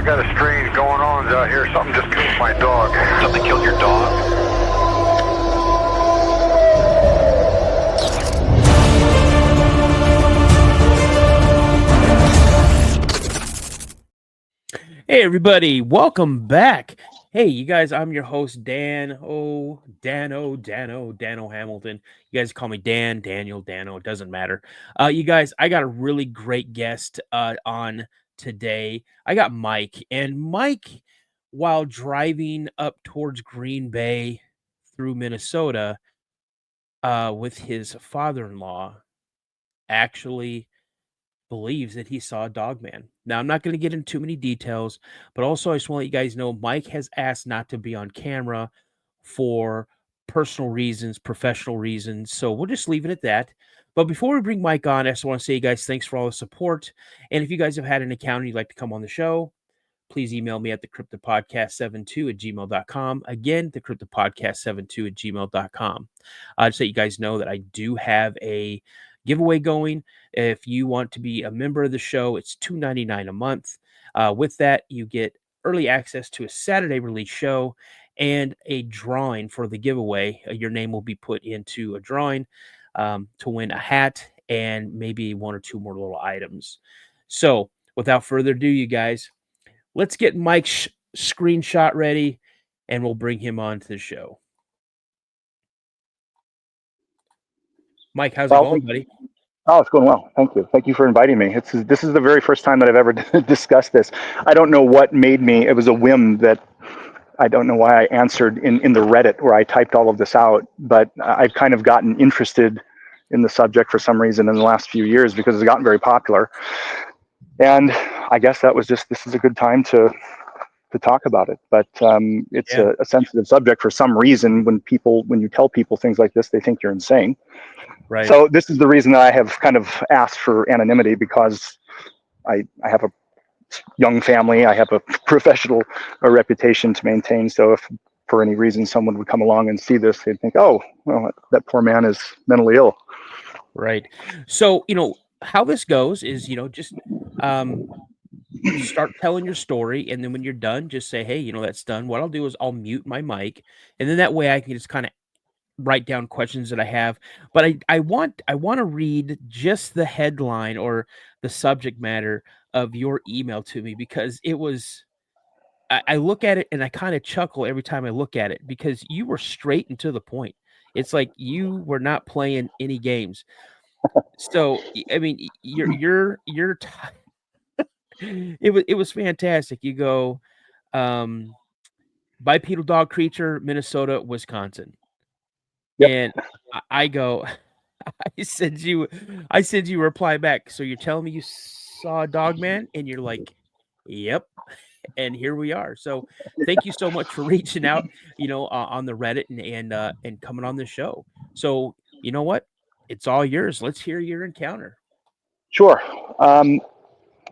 I got a strange going on out here. Something just killed my dog. Something killed your dog? Hey everybody, welcome back. Hey, you guys, I'm your host, Dano Hamilton. You guys call me Dan, Daniel, Dano, it doesn't matter. You guys, I got a really great guest on today. I got Mike, and Mike, while driving up towards Green Bay through Minnesota with his father-in-law, actually believes that he saw a Dogman. Now, I'm not going to get into too many details, but also I just want to let you guys know Mike has asked not to be on camera for personal reasons, professional reasons. So we'll just leave it at that. But before we bring Mike on, I just want to say, you guys, thanks for all the support. And if you guys have had an account and you'd like to come on the show, please email me at thecryptidpodcast72@gmail.com. Again, thecryptidpodcast72@gmail.com. Just so you guys know that I do have a giveaway going. If you want to be a member of the show, it's $2.99 a month. With that, you get early access to a Saturday release show and a drawing for the giveaway. Your name will be put into a drawing to win a hat and maybe one or two more little items. So without further ado, you guys, let's get Mike's screenshot ready and we'll bring him on to the show. Mike, how's it going, buddy? Oh, it's going well. Thank you. Thank you for inviting me. This is the very first time that I've ever discussed this. I don't know what made me. It was a whim that I don't know why I answered in the Reddit where I typed all of this out, but I've kind of gotten interested in the subject for some reason in the last few years because it's gotten very popular. And I guess that was just, this is a good time to talk about it. But it's a sensitive subject for some reason. When you tell people things like this, they think you're insane. Right. So this is the reason that I have kind of asked for anonymity, because I have a young family. I have a professional reputation to maintain. So if for any reason someone would come along and see this, they'd think, oh, well, that poor man is mentally ill. Right. So, how this goes is, just start telling your story. And then when you're done, just say, hey, that's done. What I'll do is I'll mute my mic. And then that way I can just kind of write down questions that I have, but I want to read just the headline or the subject matter of your email to me, because it was, I look at it and I kind of chuckle every time I look at it, because you were straight and to the point. It's like you were not playing any games. So, I mean, it was fantastic. You go, bipedal dog creature, Minnesota, Wisconsin. Yep. And I go, I send you a reply back. So you're telling me you saw a Dogman? And you're like, yep. And here we are. So thank you so much for reaching out, on the Reddit and coming on the show. So you know what? It's all yours. Let's hear your encounter. Sure.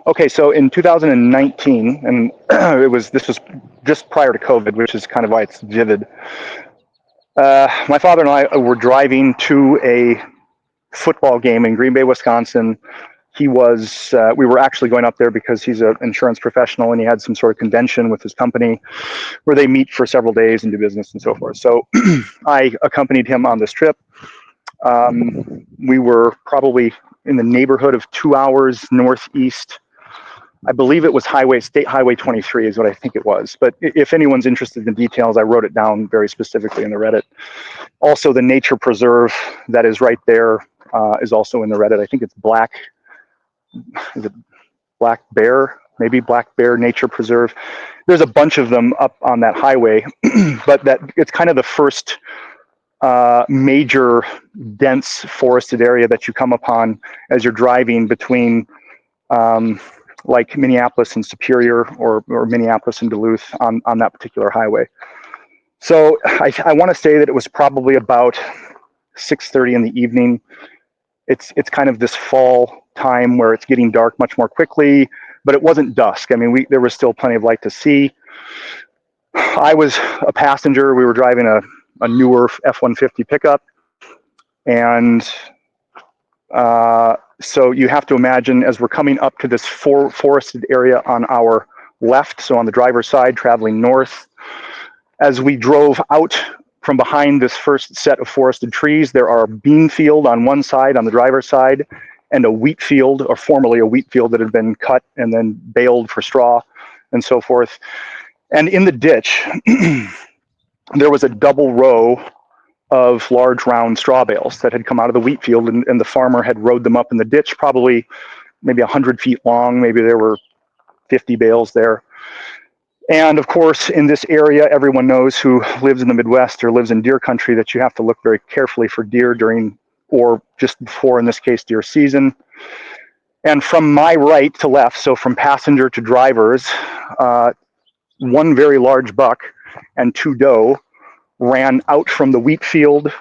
Okay, so in 2019, and this was just prior to COVID, which is kind of why it's vivid. My father and I were driving to a football game in Green Bay, Wisconsin. We were actually going up there because he's an insurance professional and he had some sort of convention with his company where they meet for several days and do business and so forth. So I accompanied him on this trip. We were probably in the neighborhood of 2 hours northeast. I believe it was State Highway 23 is what I think it was. But if anyone's interested in the details, I wrote it down very specifically in the Reddit. Also, the nature preserve that is right there is also in the Reddit. I think it's Black Bear? Maybe Black Bear Nature Preserve. There's a bunch of them up on that highway, but it's kind of the first major dense forested area that you come upon as you're driving between like Minneapolis and Superior or Minneapolis and Duluth on that particular highway. So I want to say that it was probably about 6:30 in the evening. It's kind of this fall time where it's getting dark much more quickly, but it wasn't dusk. I mean, there was still plenty of light to see. I was a passenger. We were driving a newer F-150 pickup, and so you have to imagine, as we're coming up to this forested area on our left, so on the driver's side, traveling north. As we drove out from behind this first set of forested trees, there are a bean field on one side, on the driver's side, and a wheat field, or formerly a wheat field that had been cut and then baled for straw and so forth. And in the ditch, there was a double row of large round straw bales that had come out of the wheat field, and the farmer had rode them up in the ditch, probably maybe 100 feet long. Maybe there were 50 bales there. And of course, in this area, everyone knows who lives in the Midwest or lives in deer country that you have to look very carefully for deer during, or just before, in this case, deer season. And from my right to left, so from passenger to drivers, one very large buck and two doe ran out from the wheat field,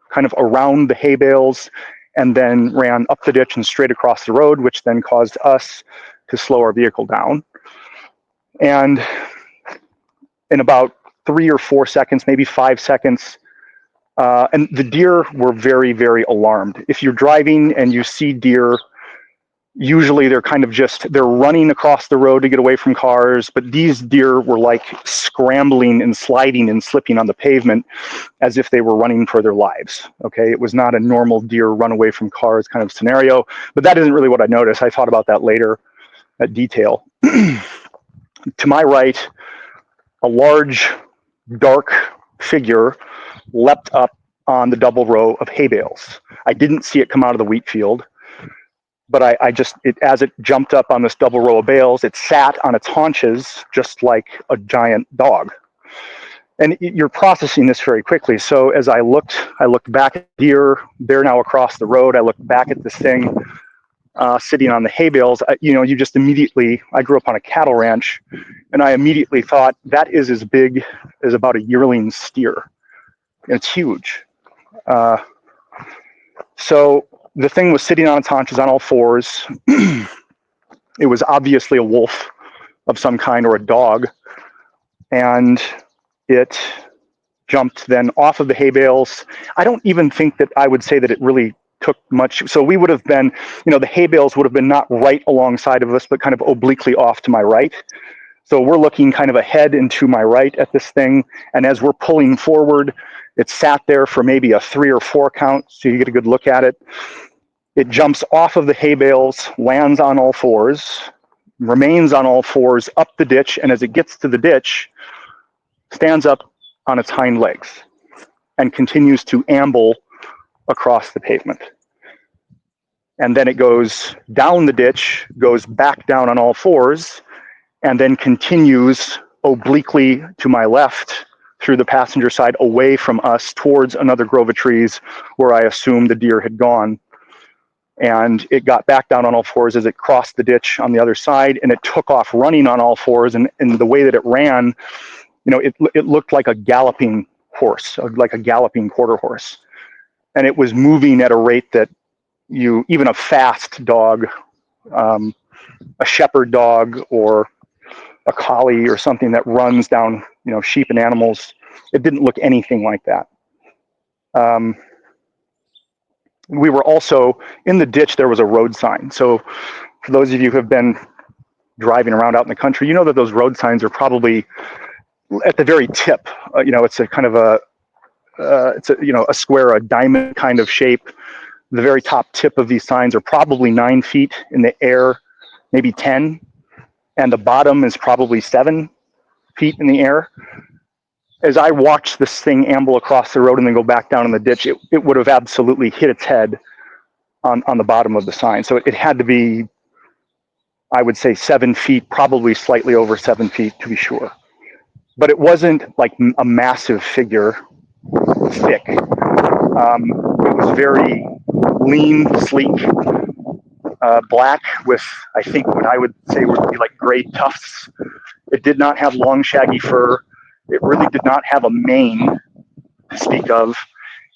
kind of around the hay bales, and then ran up the ditch and straight across the road, which then caused us to slow our vehicle down. And in about 3 or 4 seconds, maybe 5 seconds, and the deer were very, very alarmed. If you're driving and you see deer, usually they're kind of they're running across the road to get away from cars, but these deer were like scrambling and sliding and slipping on the pavement as if they were running for their lives. Okay, it was not a normal deer run away from cars kind of scenario, but that isn't really what I noticed. I thought about that later, that detail. To my right, a large, dark figure leapt up on the double row of hay bales. I didn't see it come out of the wheat field, but as it jumped up on this double row of bales, it sat on its haunches just like a giant dog. And you're processing this very quickly. So as I looked back at deer. They're now across the road. I looked back at this thing sitting on the hay bales. You just immediately, I grew up on a cattle ranch, and I immediately thought that is as big as about a yearling steer. It's huge. So the thing was sitting on its haunches on all fours. It was obviously a wolf of some kind, or a dog. And it jumped then off of the hay bales. I don't even think that I would say that it really took much. So we would have been, the hay bales would have been not right alongside of us, but kind of obliquely off to my right. So we're looking kind of ahead and to my right at this thing. And as we're pulling forward, it sat there for maybe a 3 or 4 count, so you get a good look at it. It jumps off of the hay bales, lands on all fours, remains on all fours up the ditch, and as it gets to the ditch, stands up on its hind legs and continues to amble across the pavement. And then it goes down the ditch, goes back down on all fours, and then continues obliquely to my left through the passenger side away from us towards another grove of trees where I assumed the deer had gone. And it got back down on all fours as it crossed the ditch on the other side, and it took off running on all fours. And the way that it ran, it looked like a galloping horse, like a galloping quarter horse. And it was moving at a rate that even a fast dog, a shepherd dog or a collie or something that runs down, sheep and animals, it didn't look anything like that. We were also in the ditch. There was a road sign. So for those of you who have been driving around out in the country, you know that those road signs are probably at the very tip. It's a kind of a square, a diamond kind of shape. The very top tip of these signs are probably 9 feet in the air, maybe 10. And the bottom is probably 7 feet in the air. As I watched this thing amble across the road and then go back down in the ditch, it would have absolutely hit its head on the bottom of the sign. So it had to be, I would say, 7 feet, probably slightly over 7 feet to be sure. But it wasn't like a massive figure, thick. It was very lean, sleek, black with, I think, what I would say would be like gray tufts. It did not have long, shaggy fur. It really did not have a mane to speak of.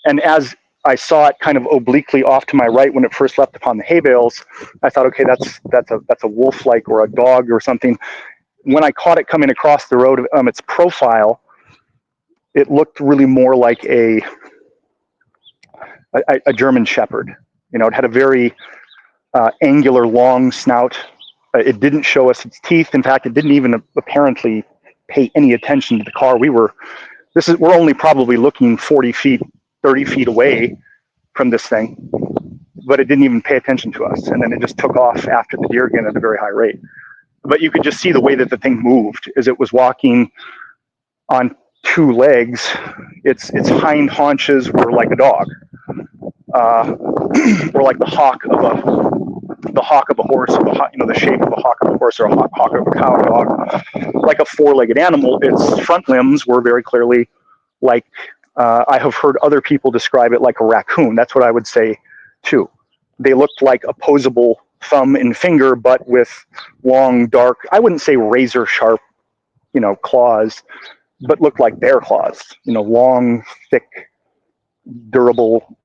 And as I saw it kind of obliquely off to my right when it first leapt upon the hay bales, I thought, okay, that's a wolf-like or a dog or something. When I caught it coming across the road, its profile, it looked really more like a German shepherd. It had a very angular, long snout, It didn't show us its teeth. In fact, it didn't even apparently pay any attention to the car. We're only probably looking 40 feet, 30 feet away from this thing, but it didn't even pay attention to us. And then it just took off after the deer again at a very high rate. But you could just see the way that the thing moved as it was walking on two legs. Its hind haunches were like a dog, or like the hawk of a horse, or the shape of a hawk of a horse, or a hawk of a cow dog, like a four-legged animal. Its front limbs were very clearly like, I have heard other people describe it like a raccoon. That's what I would say too. They looked like opposable thumb and finger, but with long, dark, I wouldn't say razor sharp, claws, but looked like bear claws, long, thick, durable,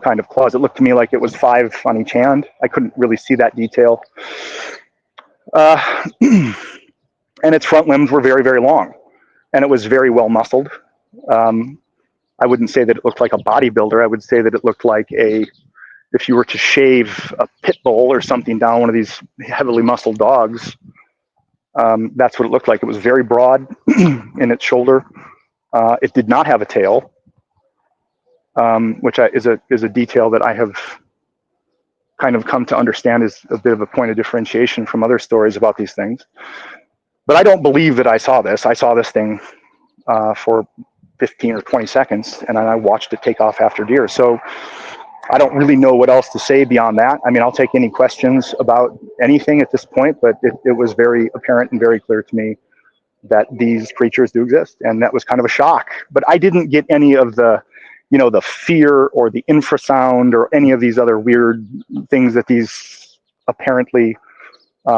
kind of claws. It looked to me like it was 5 on each hand. I couldn't really see that detail. And its front limbs were very, very long, and it was very well muscled. I wouldn't say that it looked like a bodybuilder. I would say that it looked like if you were to shave a pit bull or something down one of these heavily muscled dogs, that's what it looked like. It was very broad in its shoulder. It did not have a tail, which is a detail that I have kind of come to understand is a bit of a point of differentiation from other stories about these things. But I don't believe that I saw this. I saw this thing for 15 or 20 seconds, and then I watched it take off after deer. So I don't really know what else to say beyond that. I mean, I'll take any questions about anything at this point, but it was very apparent and very clear to me that these creatures do exist, and that was kind of a shock. But I didn't get any of the fear or the infrasound or any of these other weird things that these apparently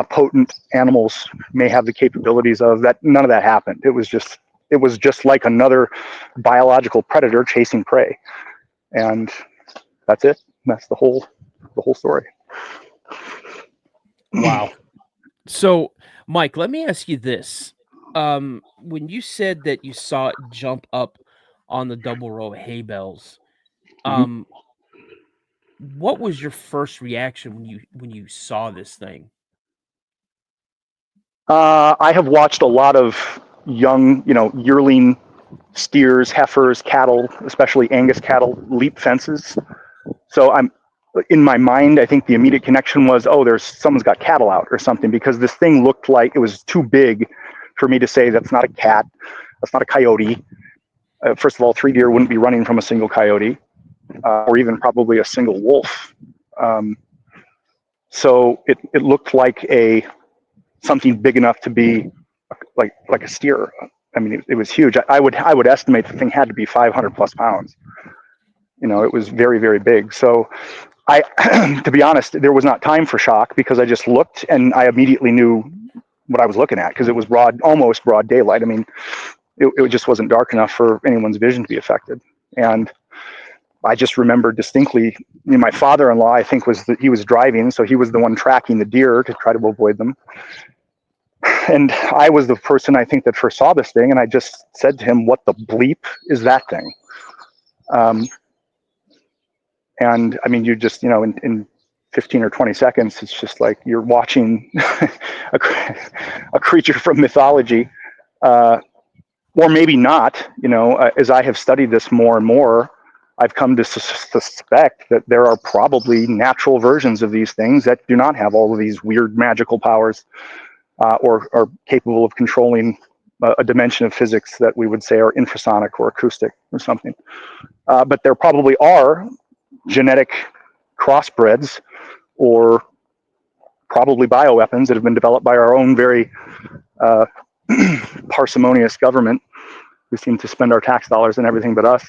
potent animals may have the capabilities of. That none of that happened. It was just like another biological predator chasing prey, and that's it. That's the whole story. Wow. So, Mike, let me ask you this: when you said that you saw it jump up on the double row of hay bales, what was your first reaction when you saw this thing? I have watched a lot of young, yearling steers, heifers, cattle, especially Angus cattle, leap fences. So in my mind, I think the immediate connection was, someone's got cattle out or something, because this thing looked like it was too big for me to say that's not a cat, that's not a coyote. First of all, 3 deer wouldn't be running from a single coyote, or even probably a single wolf. So it looked like something big enough to be like a steer. I mean, it was huge. I would estimate the thing had to be 500 plus pounds. It was very, very big. So to be honest, there was not time for shock, because I just looked and I immediately knew what I was looking at, because it was almost broad daylight. I mean, it just wasn't dark enough for anyone's vision to be affected. And I just remember distinctly, my father-in-law, I think, he was driving, so he was the one tracking the deer to try to avoid them. And I was the person, I think, that first saw this thing, and I just said to him, "What the bleep is that thing?" And I mean, you just, in 15 or 20 seconds, it's just like you're watching a creature from mythology, or maybe not. As I have studied this more and more, I've come to suspect that there are probably natural versions of these things that do not have all of these weird magical powers, or are capable of controlling a dimension of physics that we would say are infrasonic or acoustic or something. But there probably are genetic crossbreds, or probably bioweapons that have been developed by our own very parsimonious government, who seem to spend our tax dollars on everything but us.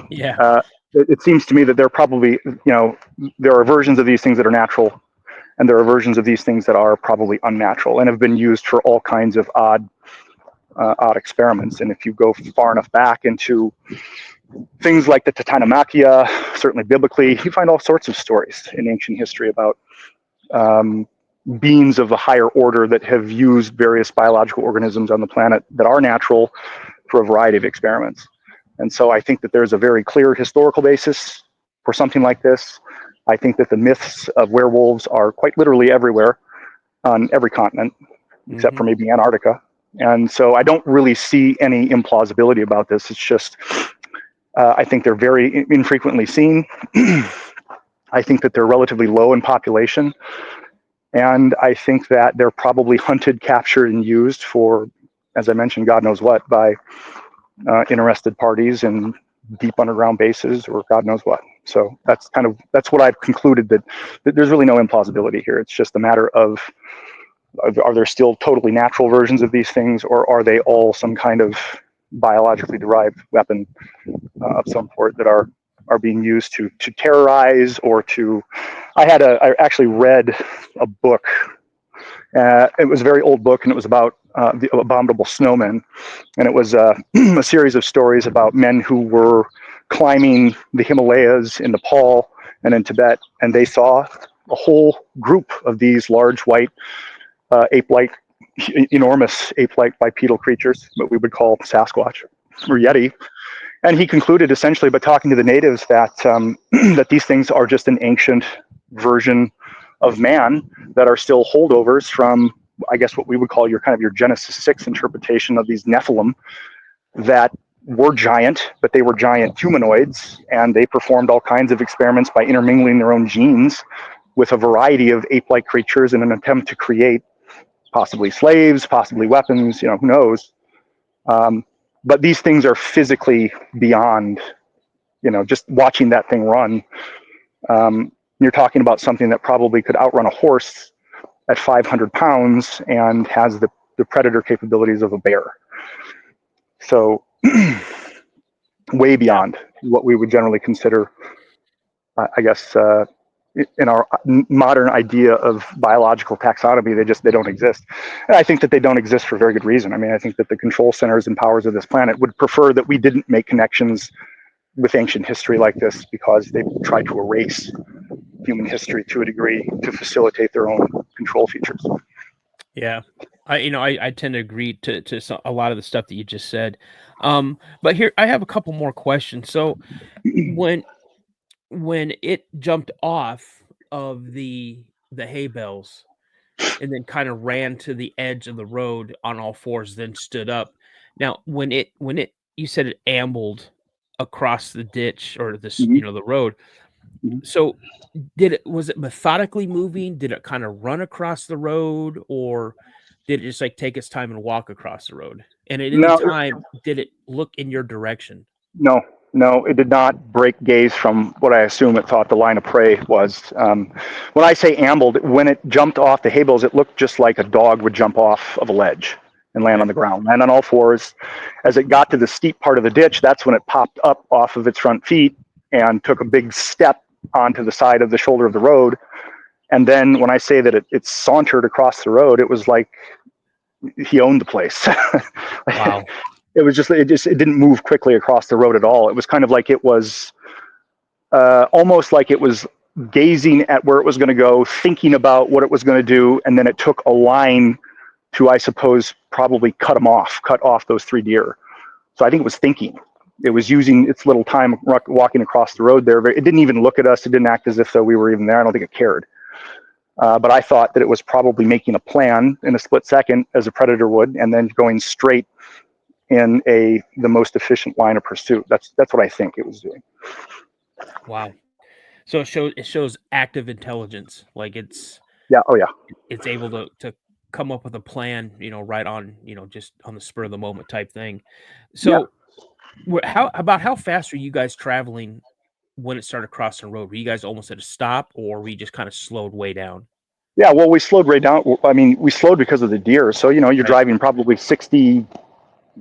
Yeah. It seems to me that there probably, there are versions of these things that are natural, and there are versions of these things that are probably unnatural and have been used for all kinds of odd experiments. And if you go far enough back into things like the Titanomachia, certainly biblically, you find all sorts of stories in ancient history about beings of a higher order that have used various biological organisms on the planet that are natural for a variety of experiments. And so I think that there's a very clear historical basis for something like this. I think that the myths of werewolves are quite literally everywhere. on every continent except for Mm-hmm. maybe Antarctica. And so I don't really see any implausibility about this. It's just, I think they're very infrequently seen. I think that they're relatively low in population. And I think that they're probably hunted, captured, and used for, as I mentioned, God knows what, by interested parties in deep underground bases or God knows what. So that's what I've concluded, that there's really no implausibility here. It's just a matter of, are there still totally natural versions of these things, or are they all some kind of biologically derived weapon of some sort that are being used to terrorize or to. I actually read a book. It was a very old book, and it was about the abominable snowmen, and it was a series of stories about men who were climbing the Himalayas in Nepal and in Tibet, and they saw a whole group of these large white ape-like, enormous ape-like bipedal creatures, what we would call Sasquatch or Yeti. And he concluded essentially by talking to the natives that that these things are just an ancient version of man that are still holdovers from, I guess, what we would call your Genesis 6 interpretation of these Nephilim that were giant, but they were giant humanoids, and they performed all kinds of experiments by intermingling their own genes with a variety of ape-like creatures in an attempt to create possibly slaves, possibly weapons, who knows. But these things are physically beyond, just watching that thing run. You're talking about something that probably could outrun a horse at 500 pounds and has the predator capabilities of a bear. So way beyond what we would generally consider, I guess, in our modern idea of biological taxonomy. They don't exist. And I think that they don't exist for very good reason. I mean, I think that the control centers and powers of this planet would prefer that we didn't make connections with ancient history like this, because they try to erase human history to a degree to facilitate their own control features. Yeah. I tend to agree to a lot of the stuff that you just said. But here I have a couple more questions. So when it jumped off of the hay bales and then kind of ran to the edge of the road on all fours, then stood up. Now, when it you said it ambled across the ditch or this, Mhm. the road. Mhm. So was it methodically moving? Did it kind of run across the road, or did it just like take its time and walk across the road? And at any No, time, did it look in your direction? no, no, it did not break gaze from what I assume it thought the line of prey was. When I say ambled, when it jumped off the hay bales, it looked just like a dog would jump off of a ledge and land Okay. on the ground, land on all fours. As it got to the steep part of the ditch, that's when it popped up off of its front feet and took a big step onto the side of the shoulder of the road. And then when I say that it sauntered across the road, it was like he owned the place. Wow. It didn't move quickly across the road at all. It was kind of like it was almost like it was gazing at where it was going to go, thinking about what it was going to do, and then it took a line to, I suppose, probably cut off those 3 deer. So I think it was thinking. It was using its little time walking across the road there. It didn't even look at us. It didn't act as if though we were even there. I don't think it cared. But I thought that it was probably making a plan in a split second, as a predator would, and then going straight in the most efficient line of pursuit. That's what I think it was doing. Wow. So it shows active intelligence. Like Yeah. Oh yeah. it's able to come up with a plan, right on, just on the spur of the moment type thing. Yeah. So how fast are you guys traveling when it started crossing the road? Were you guys almost at a stop, or were you just kind of slowed way down? Yeah. Well, we slowed right down. I mean, we slowed because of the deer. So you're Right. driving probably 60.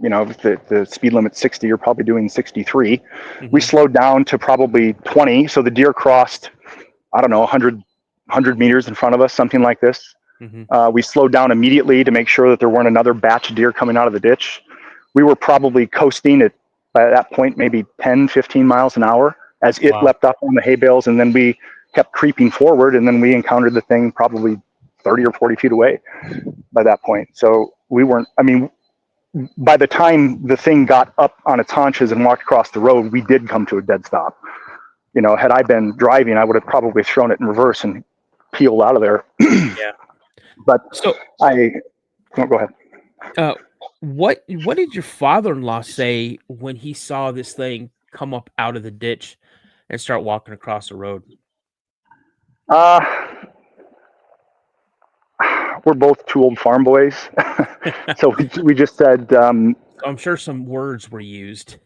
If the speed limit's 60, you're probably doing 63. We Mm-hmm. slowed down to probably 20. So the deer crossed, I don't know, 100 meters in front of us, something like this. Mm-hmm. We slowed down immediately to make sure that there weren't another batch of deer coming out of the ditch. We were probably coasting at, by that point, maybe 10, 15 miles an hour as it Wow. leapt up on the hay bales, and then we kept creeping forward, and then we encountered the thing probably 30 or 40 feet away by that point. So we weren't, I mean, by the time the thing got up on its haunches and walked across the road, we did come to a dead stop. Had I been driving, I would have probably thrown it in reverse and peeled out of there. Yeah. But So, go ahead. what did your father-in-law say when he saw this thing come up out of the ditch and start walking across the road? Uh, we're both two old farm boys. So we just said, I'm sure some words were used.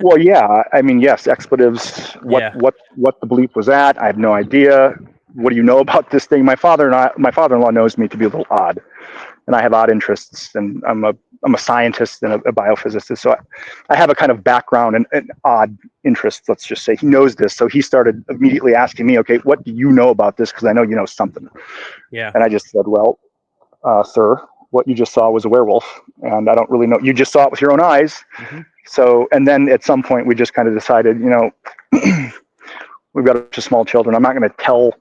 well, yeah, I mean, yes, expletives. What Yeah. the bleep was at? I have no idea. What do you know about this thing? My father-in-law knows me to be a little odd, and I have odd interests, and I'm a scientist and a biophysicist, so I have a kind of background and odd interests. Let's just say he knows this, so he started immediately asking me, okay, what do you know about this? Because I know you know something, Yeah. and I just said, well, sir, what you just saw was a werewolf, and I don't really know. You just saw it with your own eyes. Mm-hmm. So, and then at some point we just kind of decided, we've got a bunch of small children. I'm not going to tell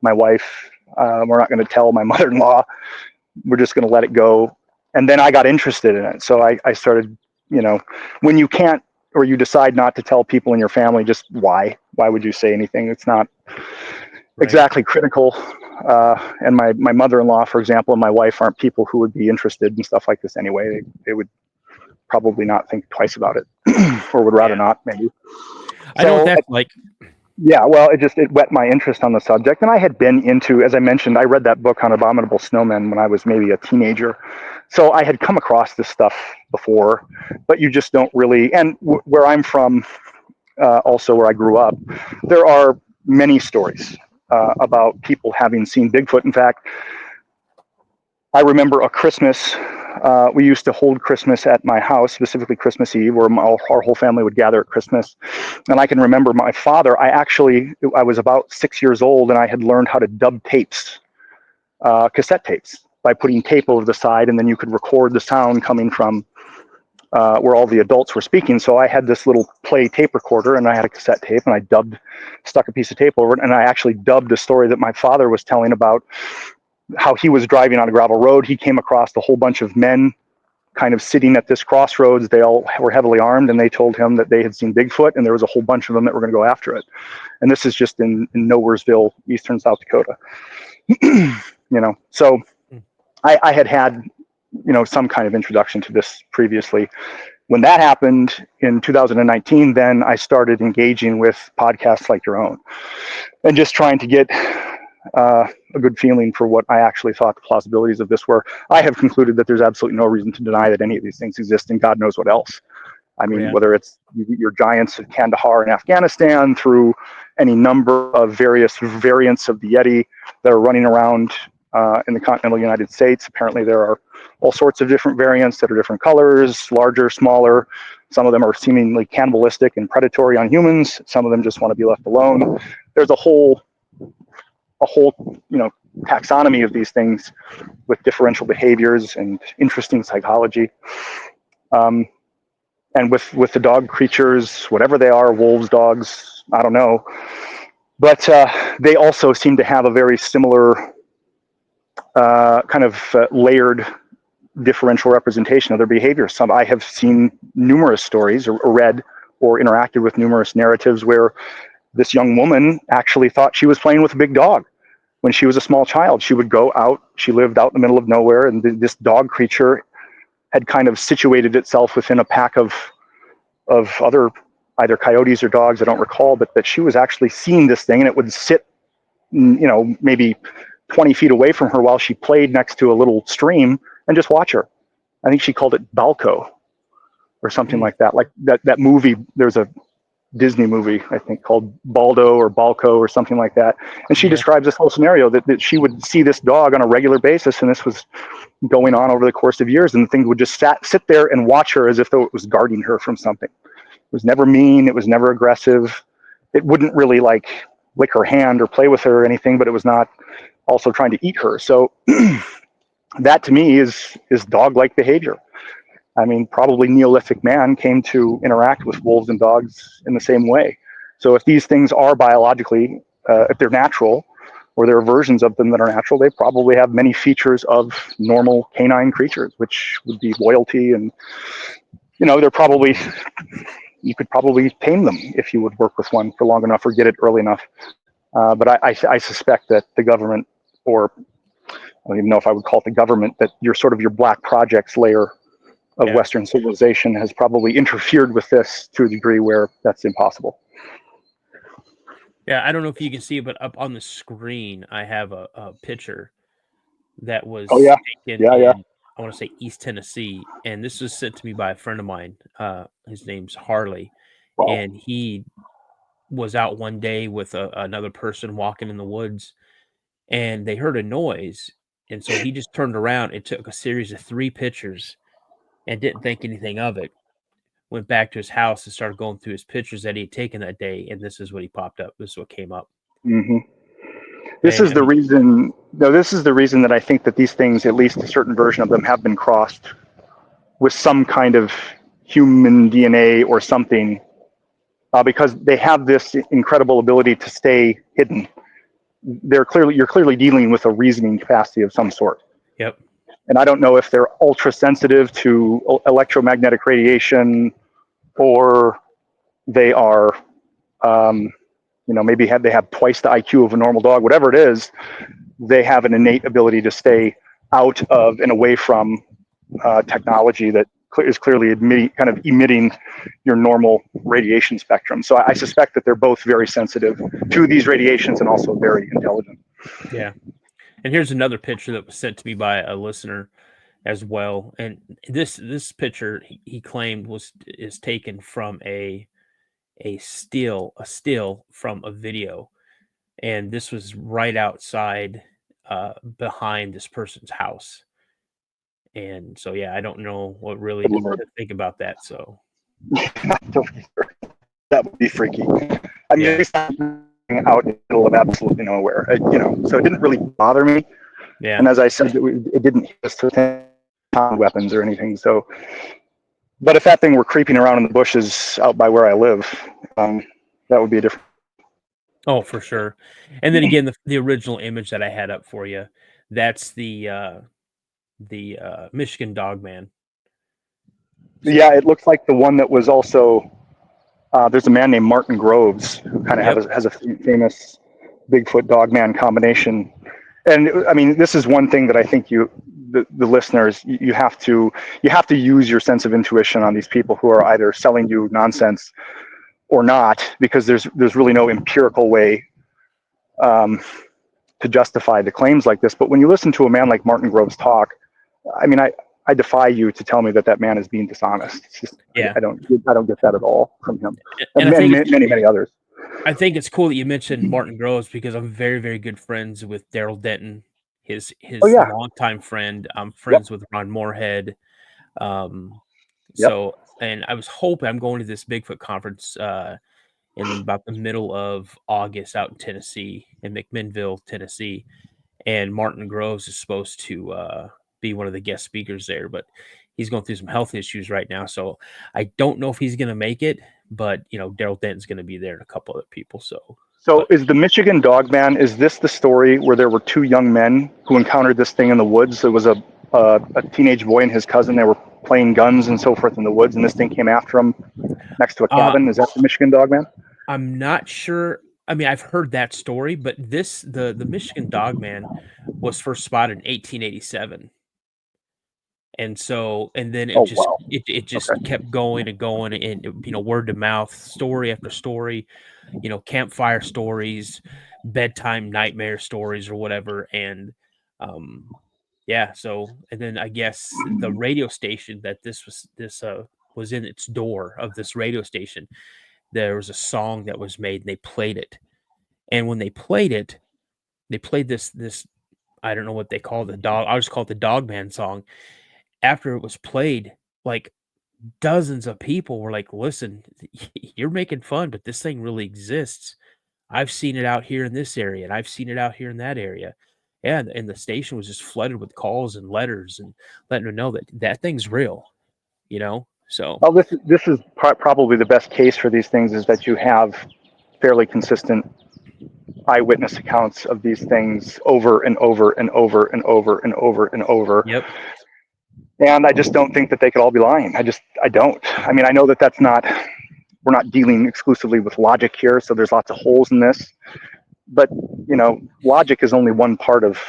my wife. We're not going to tell my mother-in-law. We're just going to let it go. And then I got interested in it. So I started, when you can't, or you decide not to tell people in your family, just why would you say anything? It's not exactly critical. And my mother-in-law, for example, and my wife aren't people who would be interested in stuff like this anyway. They would probably not think twice about it or would rather not, maybe. I know what that's like. Yeah, well, it whet my interest on the subject. And I had been into, as I mentioned, I read that book on abominable snowmen when I was maybe a teenager. So I had come across this stuff before, but you just don't really, and where I'm from, also where I grew up, there are many stories about people having seen Bigfoot. In fact, I remember a Christmas, we used to hold Christmas at my house, specifically Christmas Eve, where our whole family would gather at Christmas. And I can remember my father, I was about 6 years old, and I had learned how to dub tapes, cassette tapes, by putting tape over the side, and then you could record the sound coming from where all the adults were speaking. So I had this little play tape recorder, and I had a cassette tape, and I stuck a piece of tape over it, and I actually dubbed a story that my father was telling about how he was driving on a gravel road. He came across a whole bunch of men kind of sitting at this crossroads. They all were heavily armed, and they told him that they had seen Bigfoot, and there was a whole bunch of them that were going to go after it. And this is just in Nowheresville, eastern South Dakota. So I had some kind of introduction to this previously. When that happened in 2019, then I started engaging with podcasts like your own and just trying to get a good feeling for what I actually thought the plausibilities of this were. I have concluded that there's absolutely no reason to deny that any of these things exist, and God knows what else. I mean, whether it's your giants of Kandahar in Afghanistan, through any number of various variants of the Yeti that are running around in the continental United States. Apparently there are all sorts of different variants that are different colors, larger, smaller. Some of them are seemingly cannibalistic and predatory on humans. Some of them just want to be left alone. There's a whole taxonomy of these things with differential behaviors and interesting psychology. And with the dog creatures, whatever they are, wolves, dogs, I don't know. But they also seem to have a very similar kind of layered differential representation of their behavior. I have seen numerous stories or read or interacted with numerous narratives where this young woman actually thought she was playing with a big dog. When she was a small child, she would go out, she lived out in the middle of nowhere, and this dog creature had kind of situated itself within a pack of other either coyotes or dogs, I don't recall, but that she was actually seeing this thing, and it would sit, maybe 20 feet away from her while she played next to a little stream and just watch her. I think she called it Balco or something like that. Like that movie, there's a Disney movie, I think, called Baldo or Balco or something like that. And she describes this whole scenario that she would see this dog on a regular basis, and this was going on over the course of years, and the thing would just sit there and watch her as if though it was guarding her from something. It was never mean, it was never aggressive. It wouldn't really like lick her hand or play with her or anything, but it was not also trying to eat her. So that to me is dog-like behavior. I mean, probably Neolithic man came to interact with wolves and dogs in the same way. So if these things are biologically, if they're natural, or there are versions of them that are natural, they probably have many features of normal canine creatures, which would be loyalty, and they're probably, you could probably tame them if you would work with one for long enough or get it early enough. But I suspect that the government or don't even know if I would call it the government, that your sort of your black projects layer of Yeah. Western civilization has probably interfered with this to a degree where that's impossible. Yeah, I don't know if you can see it, but up on the screen, I have a picture that was Oh, yeah. taken in, I want to say, East Tennessee, and this was sent to me by a friend of mine. His name's Harley, Wow. and he was out one day with another person walking in the woods, and they heard a noise, and so he just turned around and took a series of 3 pictures and didn't think anything of it. Went back to his house and started going through his pictures that he had taken that day, and this is what he popped up. This is what came up. Mm-hmm. This And is the reason. No, this is the reason that I think that these things, at least a certain version of them, have been crossed with some kind of human DNA or something, because they have this incredible ability to stay hidden. You're clearly dealing with a reasoning capacity of some sort. Yep. And I don't know if they're ultra sensitive to electromagnetic radiation, or they are, maybe they have twice the IQ of a normal dog. Whatever it is, they have an innate ability to stay out of and away from technology that is clearly emitting your normal radiation spectrum. So I suspect that they're both very sensitive to these radiations and also very intelligent. Yeah. And here's another picture that was sent to me by a listener as well. And this picture he claimed is taken from a still from a video. And this was right outside behind this person's house. And so yeah, I don't know what really to think about that. So That would be freaky. I mean, yeah. it's out in the middle of absolutely nowhere, so it didn't really bother me. Yeah. And as I said, it didn't hit us with weapons or anything. So, but if that thing were creeping around in the bushes out by where I live, that would be a different. Oh, for sure. And then again, the original image that I had up for you, that's the Michigan Dogman. So, Yeah, it looks like the one that was also. There's a man named Martin Groves who kind of has a famous Bigfoot Dogman combination. And I mean, this is one thing that I think the listeners, you have to use your sense of intuition on these people who are either selling you nonsense or not, because there's really no empirical way to justify the claims like this. But when you listen to a man like Martin Groves talk, I mean, I defy you to tell me that man is being dishonest. It's just, yeah, I don't get that at all from him, and and many others. I think it's cool that you mentioned Martin Groves, because I'm very, very good friends with Daryl Denton, his longtime friend. I'm friends with Ron Moorhead. So, and I was hoping, I'm going to this Bigfoot conference in about the middle of August out in Tennessee, in McMinnville, Tennessee. And Martin Groves is supposed to be one of the guest speakers there, but he's going through some health issues right now. So I don't know if he's going to make it, but Daryl Denton's going to be there and a couple other people. So Is the Michigan Dogman, is this the story where there were 2 young men who encountered this thing in the woods? There was a teenage boy and his cousin. They were playing guns and so forth in the woods, and this thing came after them next to a cabin. Is that the Michigan Dogman? I'm not sure. I mean, I've heard that story, but the Michigan Dogman was first spotted in 1887. And so, and then it just kept going and going, and word to mouth, story after story, campfire stories, bedtime nightmare stories, or whatever. And yeah, so, and then I guess the radio station that this was in its door of this radio station, there was a song that was made, and they played it. And when they played it, they played this I don't know what they call the dog. I'll just call it the Dogman song. After it was played, like, dozens of people were like, "Listen, you're making fun, but this thing really exists. I've seen it out here in this area, and I've seen it out here in that area." Yeah, and the station was just flooded with calls and letters and letting them know that thing's real, So, Well, this is probably the best case for these things, is that you have fairly consistent eyewitness accounts of these things over and over and over and over and over and over. Yep. And I just don't think that they could all be lying. I don't. I mean, I know that we're not dealing exclusively with logic here, so there's lots of holes in this. But, logic is only one part of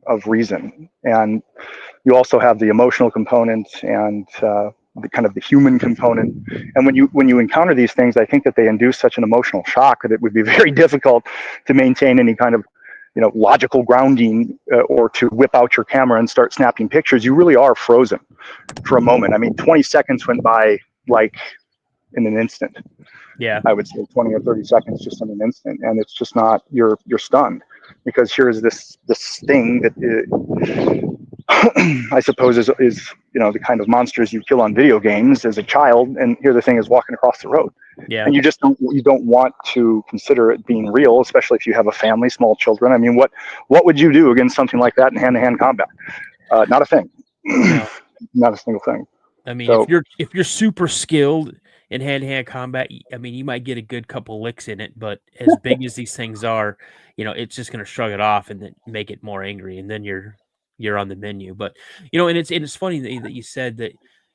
of reason. And you also have the emotional component and the kind of the human component. And when you encounter these things, I think that they induce such an emotional shock that it would be very difficult to maintain any kind of logical grounding, or to whip out your camera and start snapping pictures. You really are frozen for a moment. I mean, 20 seconds went by like in an instant. Yeah. I would say 20 or 30 seconds just in an instant. And it's just not, you're stunned, because here's this thing that I suppose is the kind of monsters you kill on video games as a child, and here the thing is walking across the road. Yeah. And you don't want to consider it being real, especially if you have a family, small children. I mean, what would you do against something like that in hand-to-hand combat? Not a thing. No. Not a single thing. I mean, So, if you're super skilled in hand-to-hand combat, I mean, you might get a good couple licks in it, but as big as these things are, it's just going to shrug it off and then make it more angry, and then you're on the menu. But and it's funny that you said that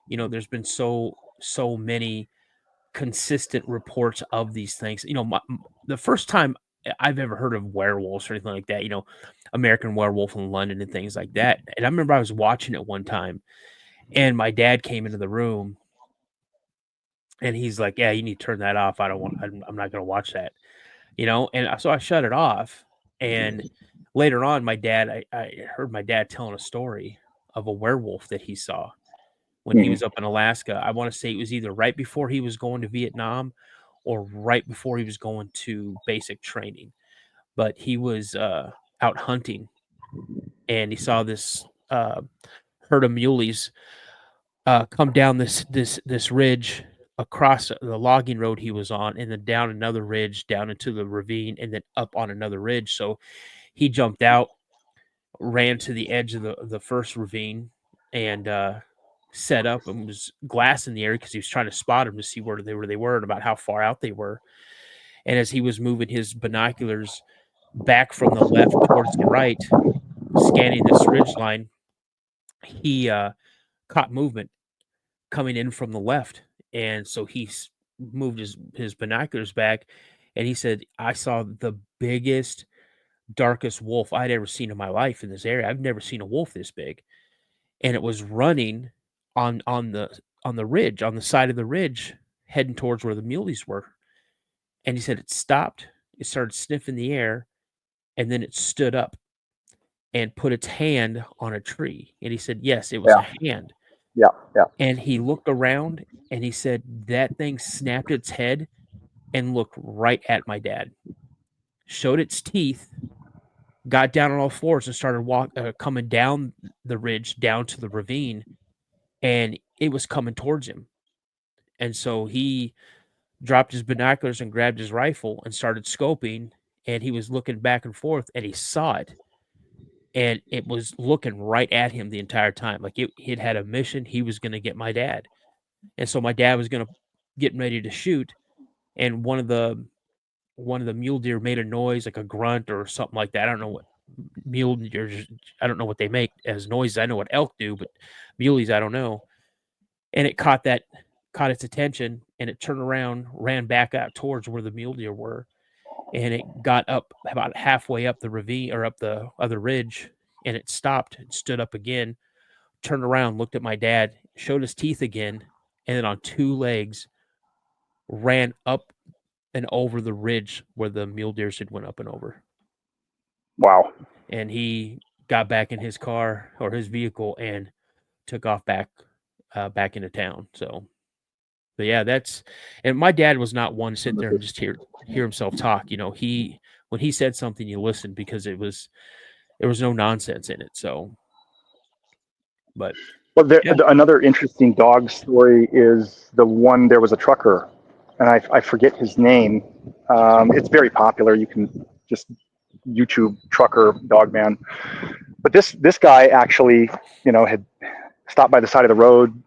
there's been so many consistent reports of these things. The first time I've ever heard of werewolves or anything like that, American Werewolf in London and things like that. And I remember I was watching it one time, and my dad came into the room, and he's like, "Yeah, you need to turn that off. I'm not going to watch that." And so I shut it off. And later on, I heard my dad telling a story of a werewolf that he saw when he was up in Alaska. I want to say it was either right before he was going to Vietnam or right before he was going to basic training. But he was out hunting, and he saw this herd of muleys come down this ridge across the logging road he was on, and then down another ridge, down into the ravine, and then up on another ridge. So he jumped out, ran to the edge of the first ravine, and set up and was glassing the area because he was trying to spot them to see where they were and about how far out they were. And as he was moving his binoculars back from the left towards the right, scanning this ridge line, he caught movement coming in from the left. And so he moved his binoculars back, and he said, "I saw the biggest, darkest wolf I'd ever seen in my life in this area. I've never seen a wolf this big." And it was running on the ridge, on the side of the ridge, heading towards where the muleys were. And he said it stopped, it started sniffing the air, and then it stood up and put its hand on a tree. And he said, yes, it was a hand. Yeah. And he looked around, and he said that thing snapped its head and looked right at my dad, showed its teeth, got down on all fours, and started coming down the ridge, down to the ravine, and it was coming towards him. And so he dropped his binoculars and grabbed his rifle and started scoping, and he was looking back and forth, and he saw it, and it was looking right at him the entire time. Like it had a mission. He was going to get my dad. And so my dad was going to get ready to shoot, and one of the mule deer made a noise, like a grunt or something like that. I don't know what mule deer, I don't know what they make as noises. I know what elk do, but muleys, I don't know. And it caught its attention, and it turned around, ran back out towards where the mule deer were. And it got up about halfway up the ravine or up the other ridge, and it stopped and stood up again, turned around, looked at my dad, showed his teeth again, and then on two legs ran up and over the ridge where the mule deers had went up and over. Wow. And he got back in his car or his vehicle and took off back into town. So, but yeah, and my dad was not one to sit there and just hear himself talk. When he said something, you listened, because there was no nonsense in it. So, but another interesting dog story is the one, there was a trucker, and I forget his name. It's very popular. You can just YouTube trucker Dogman. But this guy actually, had stopped by the side of the road,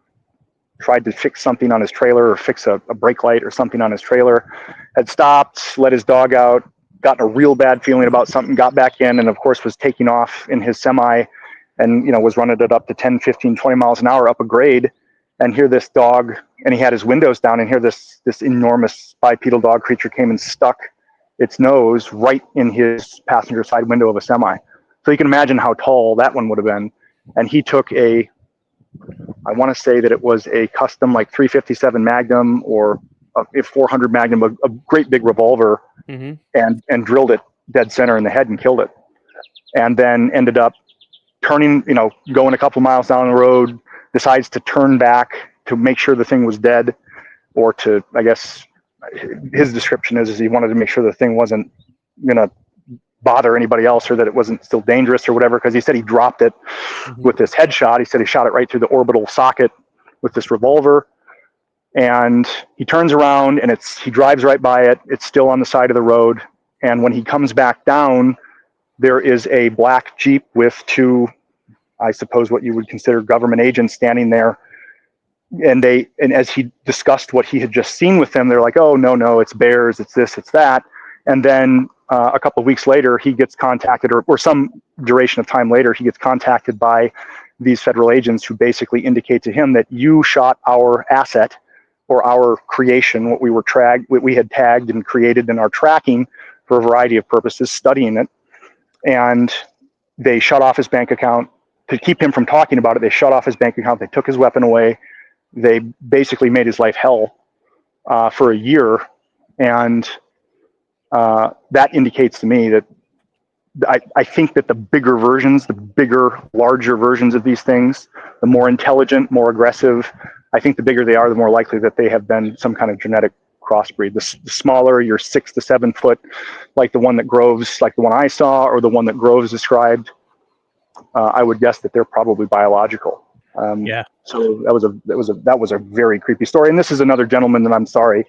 tried to fix something on his trailer, or fix a brake light or something on his trailer, had stopped, let his dog out, gotten a real bad feeling about something, got back in, and of course was taking off in his semi, and was running it up to 10, 15, 20 miles an hour up a grade. And here this dog, and he had his windows down, and here this enormous bipedal dog creature came and stuck its nose right in his passenger side window of a semi. So you can imagine how tall that one would have been. And he took I want to say that it was a custom like 357 Magnum or a 400 Magnum, a great big revolver, Mm-hmm. and drilled it dead center in the head and killed it. And then ended up turning, going a couple miles down the road, decides to turn back to make sure the thing was dead, or to, I guess, his description is he wanted to make sure the thing wasn't going to bother anybody else, or that it wasn't still dangerous or whatever, because he said he dropped it with this headshot. He said he shot it right through the orbital socket with this revolver, and he turns around and he drives right by it. It's still on the side of the road, and when he comes back down, there is a black Jeep with two, I suppose what you would consider government agents, standing there. And as he discussed what he had just seen with them, they're like, "Oh, no, it's bears, it's this, it's that." And then a couple of weeks later, he gets contacted, or some duration of time later, he gets contacted by these federal agents who basically indicate to him that you shot our asset, or our creation, what we had tagged and created in our tracking for a variety of purposes, studying it. And they shut off his bank account to keep him from talking about it. They shut off his bank account. They took his weapon away. They basically made his life hell for a year. And that indicates to me that I think that the larger versions of these things, the more intelligent, more aggressive, I think the bigger they are, the more likely that they have been some kind of genetic crossbreed. The smaller, your 6 to 7 foot, like the one I saw, or the one that Groves described, I would guess that they're probably biological. Yeah. So that was a very creepy story. And this is another gentleman that, I'm sorry,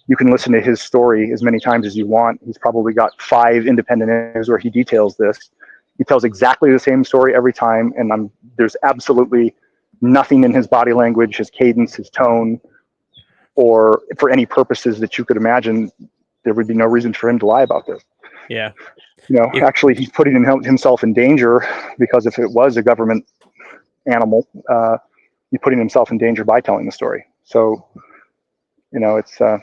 you can listen to his story as many times as you want. He's probably got 5 independent interviews where he details this. He tells exactly the same story every time, and there's absolutely nothing in his body language, his cadence, his tone, or for any purposes that you could imagine, there would be no reason for him to lie about this. Yeah. Actually, he's putting himself in danger, because if it was a government animal, he's putting himself in danger by telling the story. So, it's I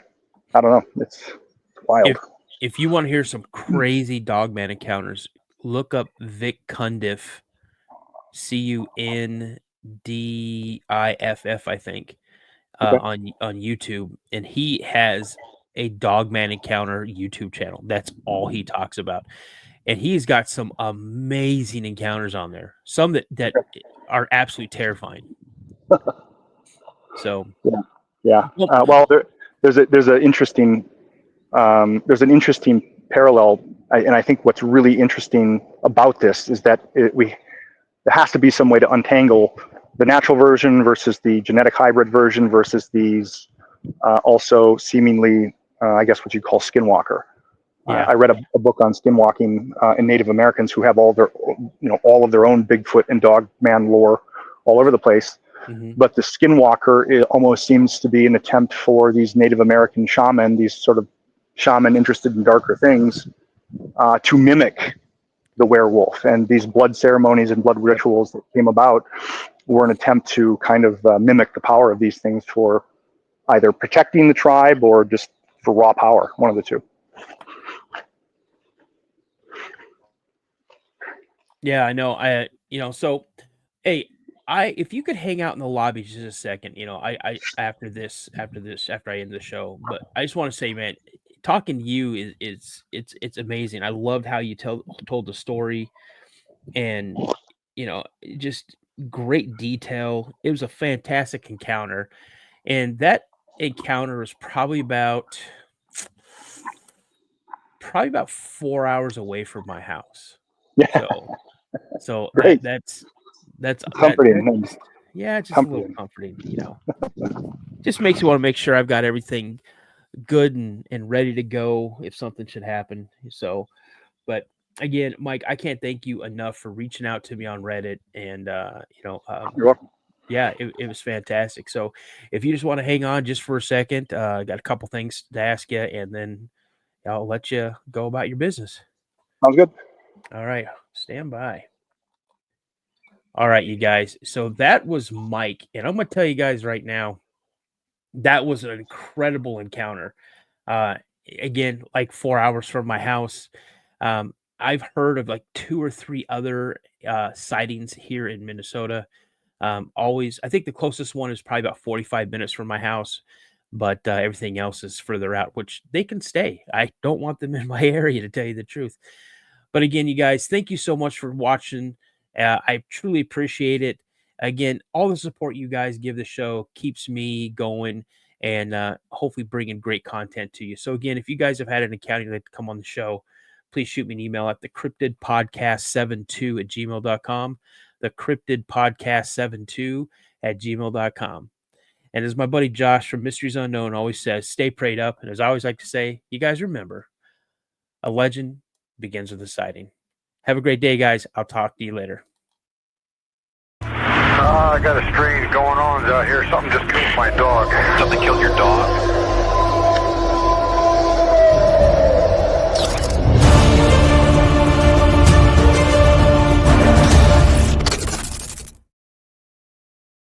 don't know, it's wild. If you want to hear some crazy Dogman encounters, look up Vic Cundiff, Cundiff, I think, Okay. on YouTube, and he has a Dogman encounter YouTube channel. That's all he talks about, and he's got some amazing encounters on there. Some that are absolutely terrifying. So yeah. Well, there's an interesting parallel, and I think what's really interesting about this is that there has to be some way to untangle the natural version versus the genetic hybrid version versus these also seemingly, I guess, what you call skinwalker. Yeah. I read a book on skinwalking in Native Americans who have all of their own Bigfoot and Dogman lore all over the place. Mm-hmm. But the skinwalker, it almost seems to be an attempt for these Native American shaman, these sort of shaman interested in darker things, to mimic the werewolf. And these blood ceremonies and blood rituals that came about were an attempt to kind of mimic the power of these things for either protecting the tribe or just for raw power, one of the two. Yeah, I know. So, hey, if you could hang out in the lobby just a second, after I end the show, but I just want to say, man, talking to you it's amazing. I loved how you told the story, and just great detail. It was a fantastic encounter, and that encounter was probably about 4 hours away from my house. Yeah. So Great. that's Comforting. yeah, just a little comforting, Just makes you want to make sure I've got everything good and ready to go if something should happen. So, but again, Mike, I can't thank you enough for reaching out to me on Reddit, and You're welcome. yeah, it was fantastic. So if you just want to hang on just for a second, I got a couple things to ask you, and then I'll let you go about your business. Sounds good. All right, stand by. All right, you guys. So that was Mike, and I'm going to tell you guys right now, that was an incredible encounter. Again, like 4 hours from my house. I've heard of like 2 or 3 other sightings here in Minnesota. Always, I think the closest one is probably about 45 minutes from my house, but everything else is further out, which they can stay. I don't want them in my area, to tell you the truth. But again, you guys, thank you so much for watching. I truly appreciate it. Again, all the support you guys give the show keeps me going and hopefully bringing great content to you. So again, if you guys have had an encounter you'd like to come on the show, please shoot me an email at the Cryptid Podcast 72 at gmail.com. The Cryptid Podcast 72 at gmail.com. And as my buddy Josh from Mysteries Unknown always says, stay prayed up. And as I always like to say, you guys remember, a legend begins with a sighting. Have a great day, guys. I'll talk to you later. I got a strange going on out here. Something just killed my dog. Something killed your dog?